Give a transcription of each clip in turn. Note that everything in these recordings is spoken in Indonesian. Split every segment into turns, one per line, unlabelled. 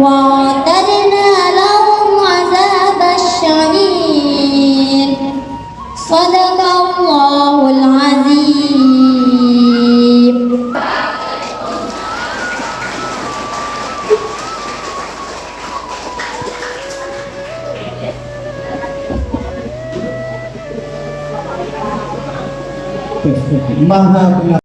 وأعتدنا لهم عذاب الشعير صدق الله العظيم.
Maha benar.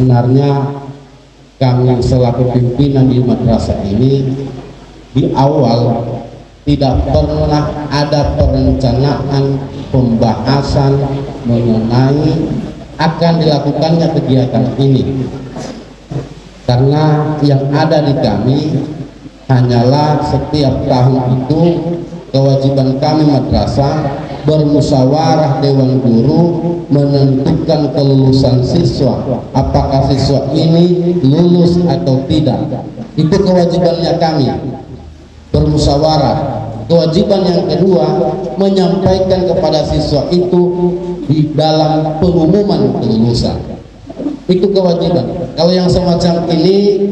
sebenarnya kami selaku pimpinan di madrasah ini di awal tidak pernah ada perencanaan pembahasan mengenai akan dilakukannya kegiatan ini, karena yang ada di kami hanyalah setiap tahun itu kewajiban kami madrasah bermusyawarah dewan guru menentukan kelulusan siswa, apakah siswa ini lulus atau tidak. Itu kewajibannya kami bermusyawarah. Kewajiban yang kedua menyampaikan kepada siswa itu di dalam pengumuman kelulusan. Itu kewajiban. Kalau yang semacam ini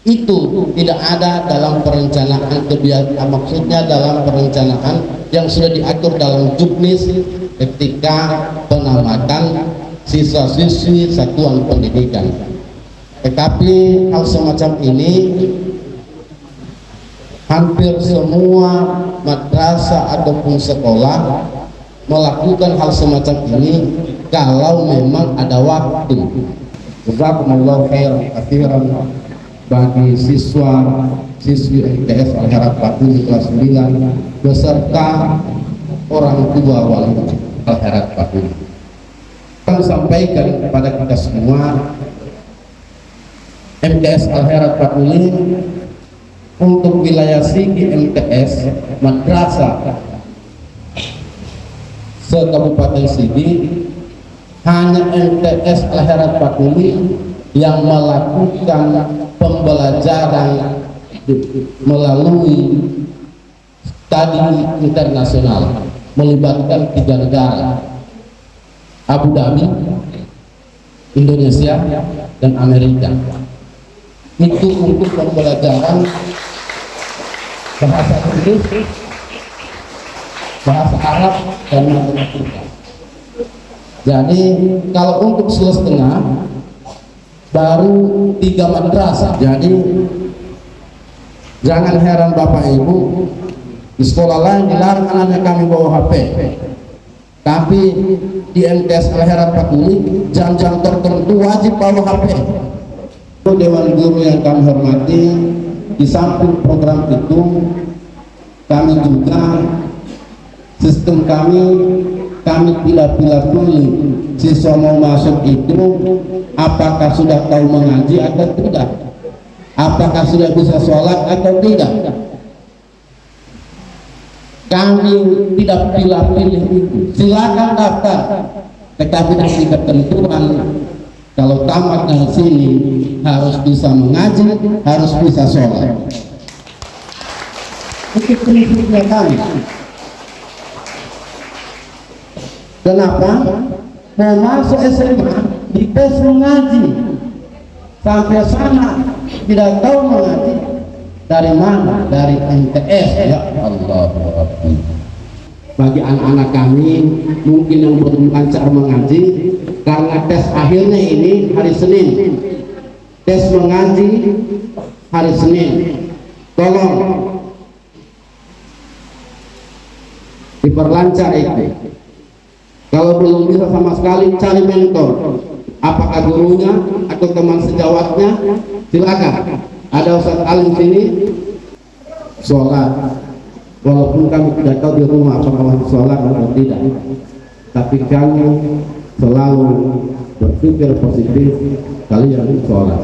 itu tidak ada dalam perencanaan kebiasaan, maksudnya dalam perencanaan yang sudah diatur dalam juknis ketika penamatan siswa-siswi satuan pendidikan. Tetapi hal semacam ini hampir semua madrasah ataupun sekolah melakukan hal semacam ini kalau memang ada waktu. Jazakumullahu khairan katsiran bagi siswi MTS Al-Harad Pakuli kelas 9 beserta orang tua wali Al-Harad Pakuli. Kami sampaikan kepada kita semua, MTS Al-Harad Pakuli untuk wilayah Sigi MTS madrasah se-Kabupaten Sigi hanya MTS Al-Harad Pakuli yang melakukan pembelajaran melalui studi internasional melibatkan 3 negara, Abu Dhabi, Indonesia, dan Amerika. Itu untuk pembelajaran bahasa Inggris, bahasa Arab, dan matematika. Jadi kalau untuk Sulawesi Tengah baru 3 madrasah. Jadi jangan heran Bapak Ibu, di sekolah lain dilarang anaknya kami bawa HP, tapi di MTS Al-Harad Pakuli jam-jam tertentu wajib bawa HP. Dewan guru yang kami hormati, di samping program itu kami juga sistem kami tidak pilih siswa mau masuk itu apakah sudah tahu mengaji atau tidak, apakah sudah bisa sholat atau tidak. Kami tidak pilih-pilih itu, silakan daftar, tetapi dengan ketentuan kalau tamat dari sini harus bisa mengaji, harus bisa sholat. Itu prinsipnya kami. Kenapa? Mau masuk SMA dites mengaji, sampai sana tidak tahu mengaji. Dari mana? Dari MTS. Ya Allah. Bagi anak-anak kami mungkin yang belum lancar mengaji, karena tes akhirnya ini hari Senin, tes mengaji hari Senin, tolong diperlancar itu. Kalau belum bisa sama sekali, cari mentor, apakah gurunya atau teman sejawatnya, silakan. Ada Ustaz Alim sini, sholat. Walaupun kami tidak tahu di rumah apakah masih sholat atau tidak, tapi kami selalu berpikir positif, kalian sholat.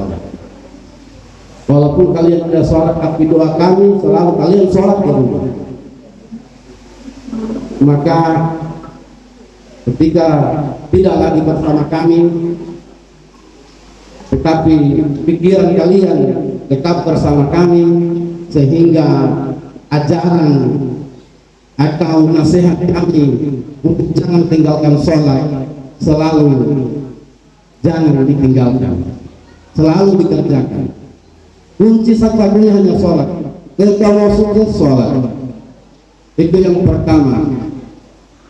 Walaupun kalian tidak sholat, tapi doa kami selalu kalian sholat di rumah. Maka ketika tidak lagi bersama kami, tetapi pikiran kalian tetap bersama kami, sehingga ajaran atau nasihat kami untuk jangan tinggalkan sholat selalu jangan ditinggalkan, selalu dikerjakan. Kunci satu-satunya hanya sholat. Kita mau sukses sholat, itu yang pertama.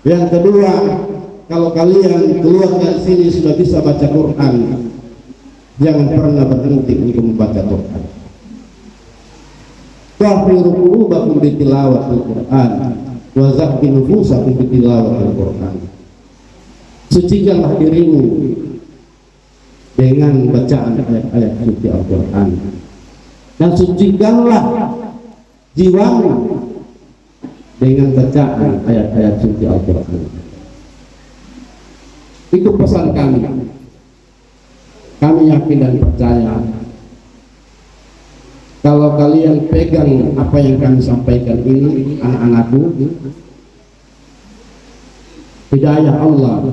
Yang kedua, kalau kalian keluar dari sini sudah bisa baca Quran, jangan pernah berhenti untuk membaca Quran. Tahriru qulubakum bi tilawatil Quran wa zakki nufusakum bi tilawatil Quran. Sucikanlah dirimu dengan bacaan ayat-ayat suci Al-Quran, dan sucikanlah jiwamu dengan bacaan ayat-ayat suci Al-Quran. Itu pesan kami. Kami yakin dan percaya kalau kalian pegang apa yang kami sampaikan ini, anak-anakku, hidayah Allah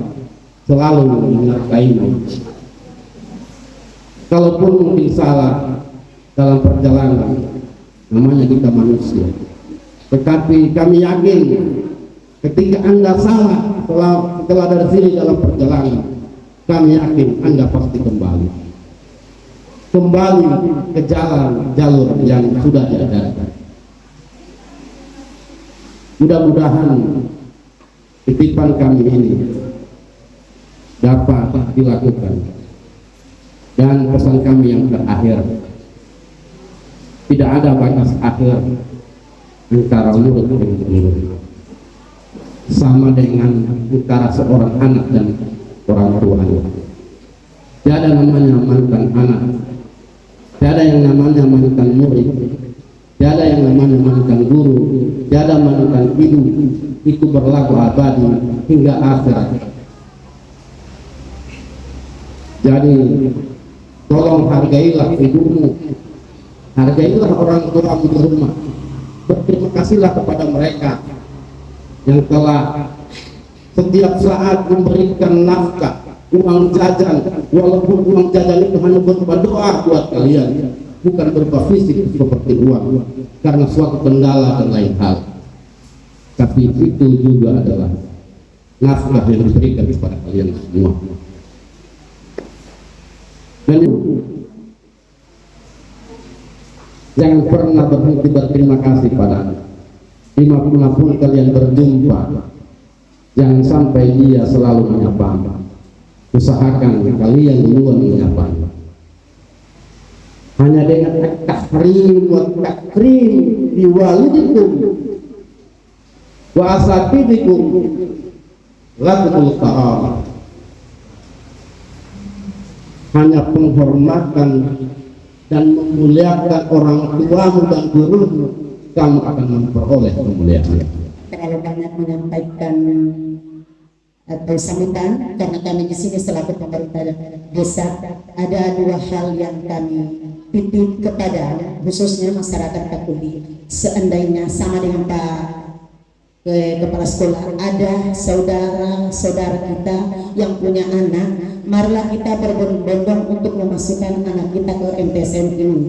selalu menyertaimu. Kalaupun mungkin salah dalam perjalanan, namanya kita manusia, tetapi kami yakin ketika Anda salah setelah dari sini dalam perjalanan, kami yakin Anda pasti kembali ke jalur yang sudah diajarkan. Mudah-mudahan titipan kami ini dapat dilakukan. Dan pesan kami yang terakhir, tidak ada batas akhir antara murid dengan murid, sama dengan antara seorang anak dan orang tuanya. Tiada namanya mantan anak, tiada yang namanya mantan murid, tiada yang namanya mantan guru, tiada mantan ibu. Itu berlaku abadi hingga akhirat. Jadi tolong hargailah ibumu, hargailah orang tuamu di rumah. Berterima kasihlah kepada mereka yang telah setiap saat memberikan nafkah, uang jajan, walaupun uang jajan itu hanya berupa doa buat kalian, bukan berupa fisik seperti uang, karena suatu kendala dan lain hal. Tapi itu juga adalah nafkah yang diberikan kepada kalian semua. Dan jangan pernah berhenti berterima kasih pada dimanapun kalian berjumpa. Jangan sampai dia selalu menyapa. Usahakan kalian duluan menyapa. Hanya dengan at-tahrim wa takrim di walidikum wa asabidikum lakumul karamah. Hanya penghormatan dan memuliakan orang tuamu dan gurumu, kamu akan memperoleh kemuliaan.
Terlalu banyak menyampaikan atau sambutan, karena kami di sini selaku pemerintah desa ada dua hal yang kami titip kepada khususnya masyarakat Kakuli. Seandainya sama dengan Pak Kepala Sekolah, ada saudara-saudara kita yang punya anak, marilah kita berbondong-bondong untuk memasukkan anak kita ke MTSN ini.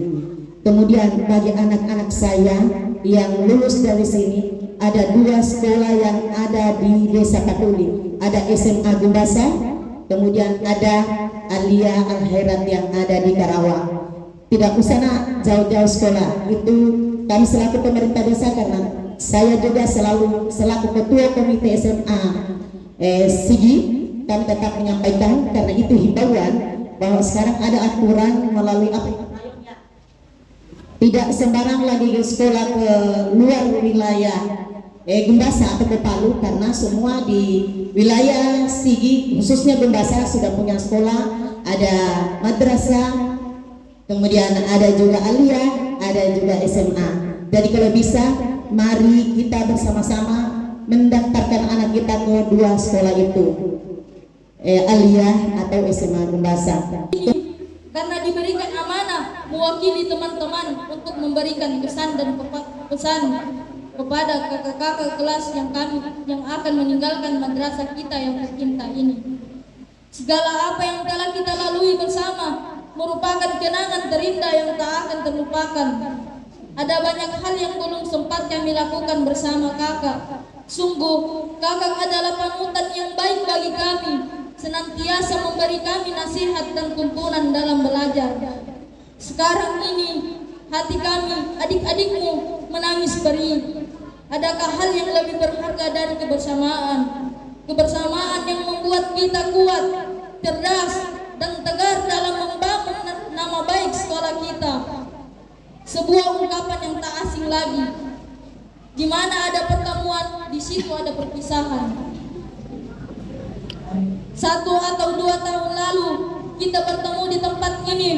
Kemudian bagi anak-anak saya yang lulus dari sini, ada dua sekolah yang ada di Desa Kakuli, ada SMA Gumbasa, kemudian ada Alia Al-Khairat yang ada di Karawang. Tidak usah jauh-jauh sekolah, itu kami selaku pemerintah desa, karena saya juga selaku ketua komite SMA Sigi, kami tetap menyampaikan, karena itu himbauan bahwa sekarang ada aturan melalui tidak sembarang lagi ke sekolah ke luar wilayah Gumbasa atau ke Palu, karena semua di wilayah Sigi khususnya Gumbasa sudah punya sekolah, ada madrasah, kemudian ada juga Aliyah, ada juga SMA. Jadi kalau bisa, mari kita bersama-sama mendaftarkan anak kita ke dua sekolah itu, Aliyah atau SMA Gumbasa.
Karena diberikan amanah mewakili teman-teman untuk memberikan pesan kepada kakak-kakak kelas yang akan meninggalkan madrasah kita yang tercinta ini. Segala apa yang telah kita lalui bersama merupakan kenangan terindah yang tak akan terlupakan. Ada banyak hal yang belum sempat kami lakukan bersama kakak. Sungguh, kakak adalah panutan yang baik bagi kami, senantiasa memberi kami nasihat dan tuntunan dalam belajar. Sekarang ini, hati kami, adik-adikmu, menangis perih. Adakah hal yang lebih berharga dari kebersamaan? Kebersamaan yang membuat kita kuat, cerdas, dan tegar dalam membangun nama baik sekolah kita. Sebuah ungkapan yang tak asing lagi. Di mana ada pertemuan, di situ ada perpisahan. 1 atau 2 tahun lalu, kita bertemu di tempat ini,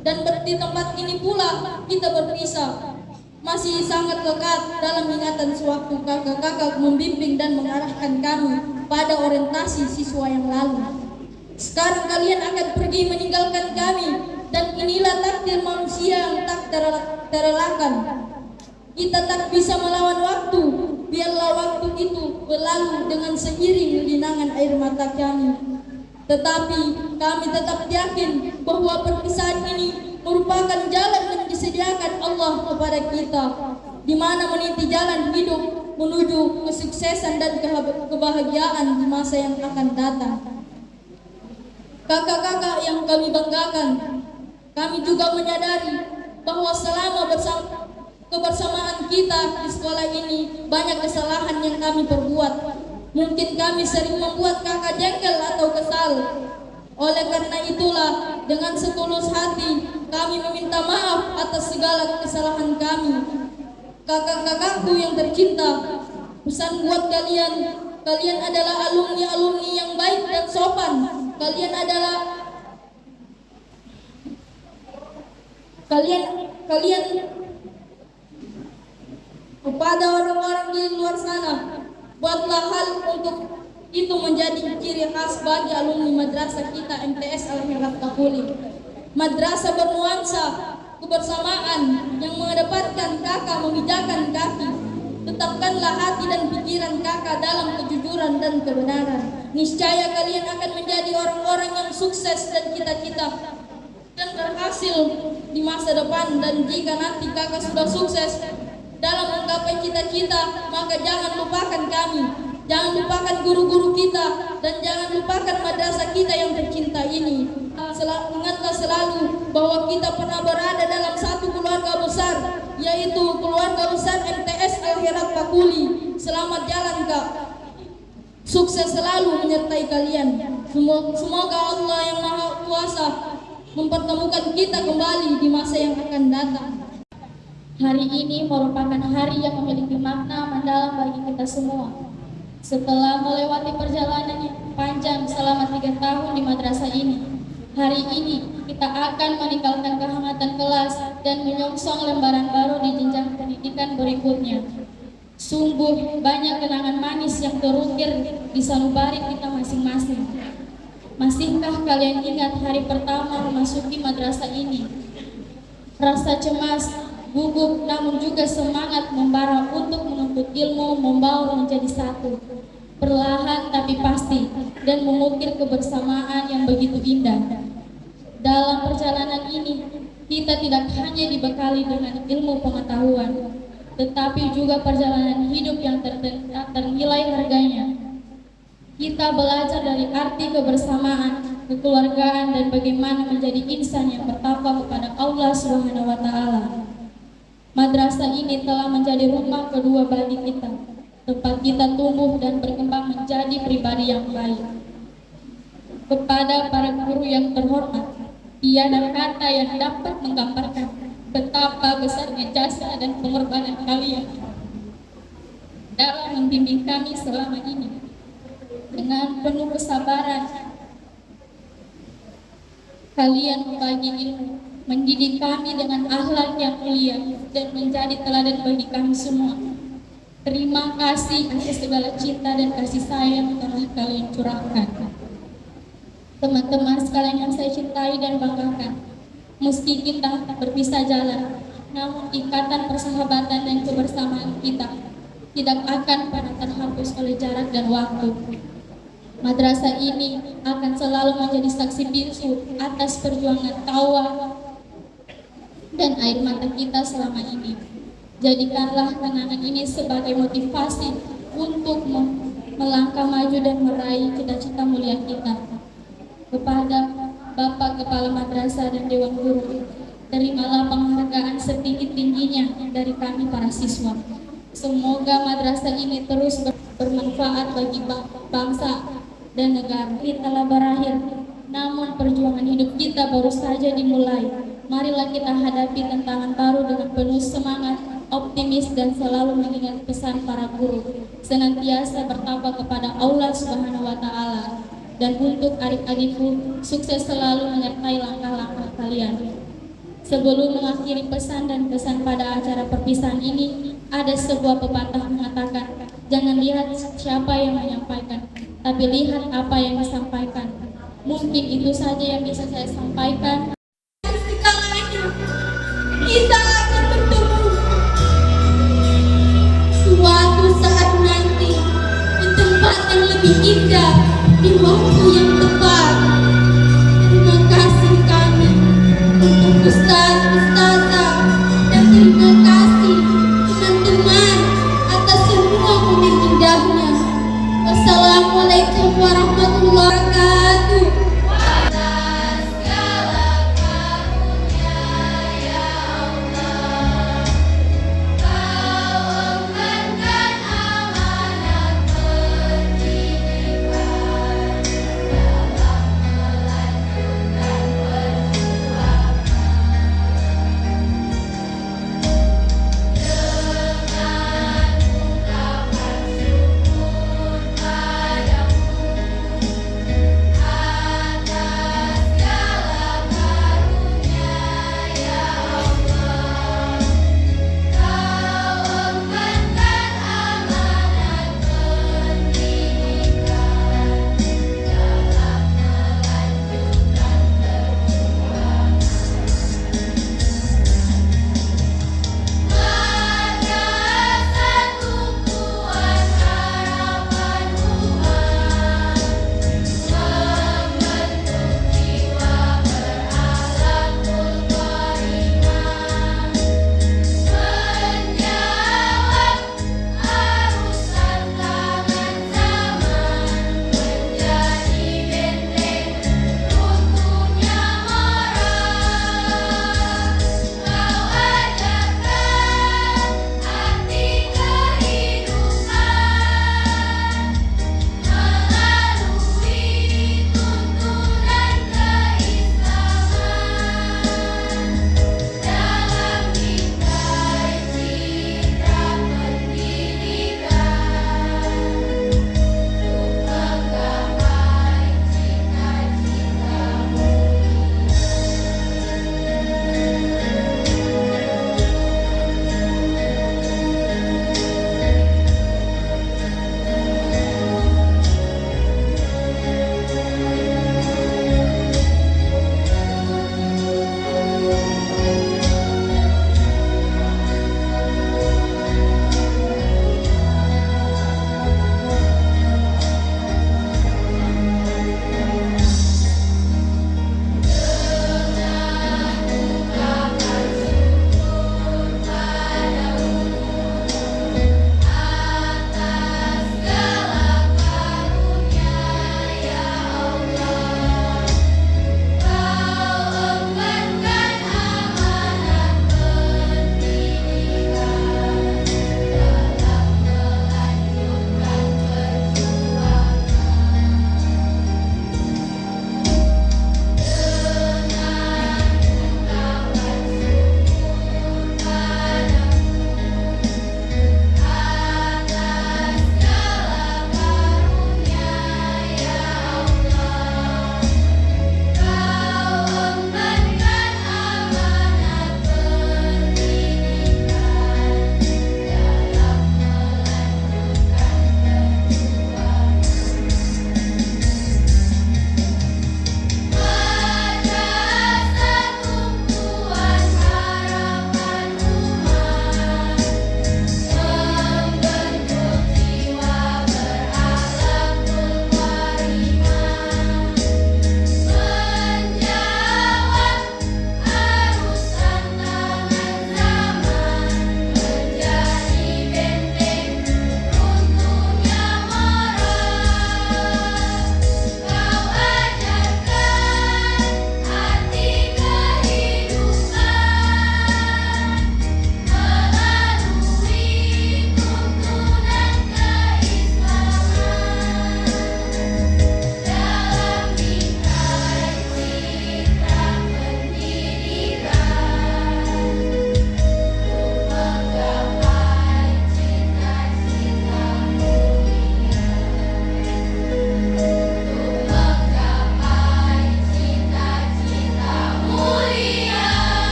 dan di tempat ini pula kita berpisah. Masih sangat lekat dalam ingatan sewaktu kakak-kakak membimbing dan mengarahkan kami pada orientasi siswa yang lalu. Sekarang kalian akan pergi meninggalkan kami, dan inilah takdir manusia yang tak terelakkan. Kita tak bisa melawan waktu, biarlah waktu itu berlalu dengan seiring linangan air mata kami. Tetapi kami tetap yakin bahwa perpisahan ini merupakan jalan yang disediakan Allah kepada kita, di mana meniti jalan hidup menuju kesuksesan dan kebahagiaan di masa yang akan datang. Kakak-kakak yang kami banggakan, kami juga menyadari bahwa selama kebersamaan kita di sekolah ini banyak kesalahan yang kami perbuat. Mungkin kami sering membuat kakak jengkel atau kesal. Oleh karena itulah, dengan setulus hati kami meminta maaf atas segala kesalahan kami. Kakak-kakakku yang tercinta, pesan buat kalian, kalian adalah alumni-alumni yang baik dan sopan. Kalian kepada orang-orang di luar sana, buatlah hal untuk itu menjadi ciri khas bagi alumni madrasah kita MTS Al-Hiraf Takuli. Madrasah bernuansa kebersamaan yang mengedepankan kakak memijakan kaki. Tetapkanlah hati dan pikiran kakak dalam kejujuran dan kebenaran. Niscaya kalian akan menjadi orang-orang yang sukses dan cita-cita dan berhasil di masa depan. Dan jika nanti kakak sudah sukses dalam menggapai cita-cita, maka jangan lupakan kami, jangan lupakan guru-guru kita, dan jangan lupakan madrasah kita yang tercinta ini. Ingatlah selalu bahwa kita pernah berada dalam satu keluarga besar, yaitu keluarga besar MTS Al-Hiraf Takuli. Selamat jalan Kak, sukses selalu menyertai kalian. Semoga Allah yang Maha Kuasa mempertemukan kita kembali di masa yang akan datang.
Hari ini merupakan hari yang memiliki makna mendalam bagi kita semua. Setelah melewati perjalanan yang panjang selama 3 tahun di madrasah ini, hari ini kita akan meninggalkan kehangatan kelas dan menyongsong lembaran baru di jenjang pendidikan berikutnya. Sungguh banyak kenangan manis yang terukir di sanubari kita masing-masing. Masihkah kalian ingat hari pertama memasuki madrasah ini? Rasa cemas, gugup, namun juga semangat membara untuk menuntut ilmu membaur menjadi satu, perlahan tapi pasti, dan mengukir kebersamaan yang begitu indah. Dalam perjalanan ini, kita tidak hanya dibekali dengan ilmu pengetahuan, tetapi juga perjalanan hidup yang ternilai harganya. Kita belajar dari arti kebersamaan, kekeluargaan, dan bagaimana menjadi insan yang bertakwa kepada Allah Subhanahu wa Ta'ala. Madrasah ini telah menjadi rumah kedua bagi kita, tempat kita tumbuh dan berkembang menjadi pribadi yang baik. Kepada para guru yang terhormat, tiada kata yang dapat menggambarkan betapa besarnya jasa dan pengorbanan kalian dalam membimbing kami selama ini. Dengan penuh kesabaran, kalian membagi ilmu, mendidik kami dengan akhlak yang mulia, dan menjadi teladan bagi kami semua. Terima kasih atas segala cinta dan kasih sayang yang telah kalian curahkan. Teman-teman sekalian yang saya cintai dan banggakan, meski kita berpisah jalan, namun ikatan persahabatan dan kebersamaan kita tidak akan pernah terhapus oleh jarak dan waktu. Madrasah ini akan selalu menjadi saksi bisu atas perjuangan tawa dan air mata kita selama ini. Jadikanlah kenangan ini sebagai motivasi untuk melangkah maju dan meraih cita-cita mulia kita. Kepada Bapak Kepala Madrasah dan Dewan Guru, terimalah penghargaan setinggi-tingginya dari kami para siswa. Semoga madrasah ini terus bermanfaat bagi bangsa dan negara. Kita telah berakhir, namun perjuangan hidup kita baru saja dimulai. Marilah kita hadapi tantangan baru dengan penuh semangat, optimis, dan selalu mengingat pesan para guru, senantiasa bertakwa kepada Allah Subhanahu wa Ta'ala. Dan untuk adik-adikku, sukses selalu menyertai langkah-langkah kalian. Sebelum mengakhiri pesan dan kesan pada acara perpisahan ini, ada sebuah pepatah mengatakan, jangan lihat siapa yang menyampaikan, tapi lihat apa yang disampaikan. Mungkin itu saja yang bisa saya sampaikan.
Segalanya kita akan bertemu suatu saat nanti di tempat yang lebih indah, di waktu yang tepat. Terima kasih kami untuk ustaz-ustazah, dan terima kasih teman-teman atas semua momen indahnya. Wassalamualaikum warahmatullahi wabarakatuh.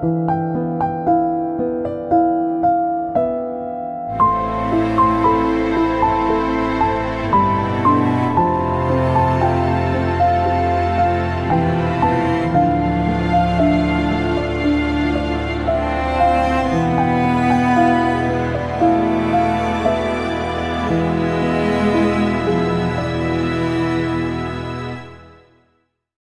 Thank